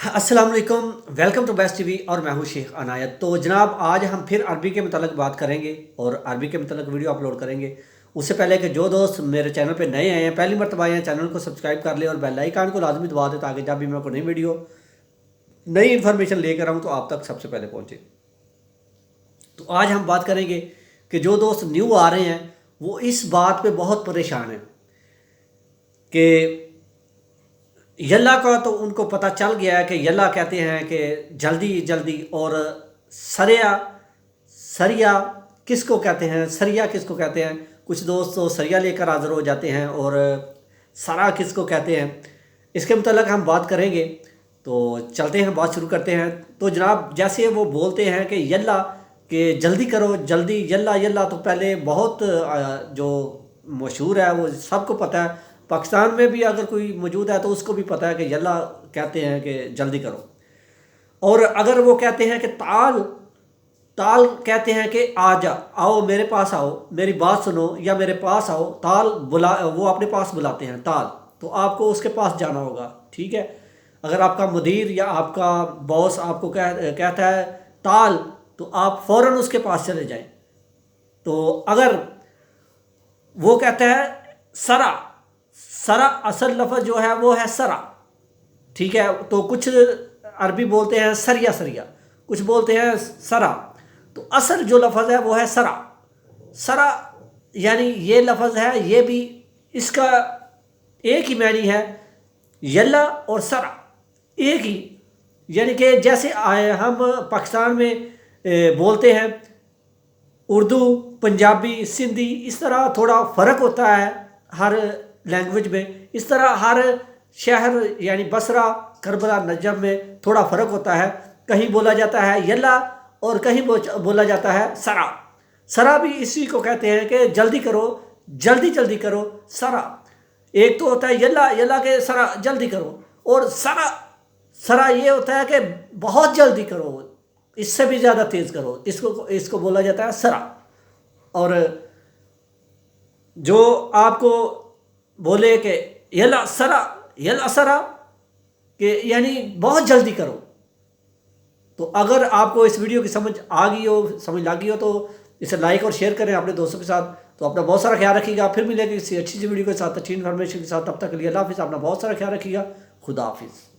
अस्सलाम वालेकुम, welcome to best TV और मैं हूं शेख अनायत। तो जनाब आज हम फिर अरबी के मतलब बात करेंगे और अरबी के मतलब वीडियो अपलोड करेंगे। उससे पहले कि जो दोस्त मेरे चैनल पे नए आए हैं, पहली मरतबा आए हैं, चैनल को सब्सक्राइब कर ले और बेल आइकन को लाजमी दबा दे ताकि जब भी मैं कोई नई वीडियो नई इन्फॉर्मेशन लेकर आऊँ तो आप तक सबसे पहले पहुँचे। तो आज हम बात करेंगे कि जो दोस्त न्यू आ रहे हैं वो इस बात पर बहुत परेशान हैं कि यल्ला का तो उनको पता चल गया है कि यल्ला कहते हैं कि जल्दी जल्दी, और सरिया सरिया किसको कहते हैं, सरिया किसको कहते हैं। कुछ दोस्त तो सरिया लेकर हाजिर हो जाते हैं और सरा किसको कहते हैं, इसके मतलब हम बात करेंगे। तो चलते हैं, बात शुरू करते हैं। तो जनाब जैसे वो बोलते हैं कि यल्ला कि जल्दी करो जल्दी, यल्ला यल्ला तो पहले बहुत जो मशहूर है वो सबको पता है। पाकिस्तान में भी अगर कोई मौजूद है तो उसको भी पता है कि यल्ला कहते हैं कि जल्दी करो। और अगर वो कहते हैं कि ताल ताल कहते हैं कि आ जा, आओ मेरे पास आओ, मेरी बात सुनो या मेरे पास आओ। ताल बुला, वो अपने पास बुलाते हैं ताल, तो आपको उसके पास जाना होगा, ठीक है। अगर आपका मुदीर या आपका बॉस आपको कहता है ताल, तो आप फ़ौरन उसके पास चले जाएं। तो अगर वो कहता है सरा, सरा असल लफ्ज़ जो है वो है सरा, ठीक है। तो कुछ अरबी बोलते हैं सरिया सरिया, कुछ बोलते हैं सरा। तो असल जो लफ्ज़ है वो है सरा। सरा यानी ये लफ्ज़ है, ये भी इसका एक ही मानी है, यल्ला और सरा एक ही। यानी कि जैसे हम पाकिस्तान में बोलते हैं उर्दू, पंजाबी, सिंधी, इस तरह थोड़ा फ़र्क होता है हर लैंग्वेज में। इस तरह हर शहर यानी बसरा, करबला, नजब में थोड़ा फ़र्क होता है। कहीं बोला जाता है यल्ला और कहीं बोला जाता है सरा। सरा भी इसी को कहते हैं कि जल्दी करो, जल्दी जल्दी करो, सरा। एक तो होता है यल्ला, यल्ला के सरा जल्दी करो, और सरा सरा ये होता है कि बहुत जल्दी करो, इससे भी ज़्यादा तेज़ करो, इसको बोला जाता है सरा। और जो आपको बोले कि यल्ला सरा, यल्ला सरा कि यानी बहुत जल्दी करो। तो अगर आपको इस वीडियो की समझ आ गई हो, समझ लग गई हो, तो इसे लाइक और शेयर करें अपने दोस्तों के साथ। तो अपना बहुत सारा ख्याल रखिएगा। फिर मिलेंगे किसी अच्छी सी वीडियो के साथ, अच्छी इन्फॉर्मेशन के साथ। तब तक के लिए अल्लाह हाफिज़। अपना बहुत सारा ख्याल रखिएगा। खुदा हाफिज़।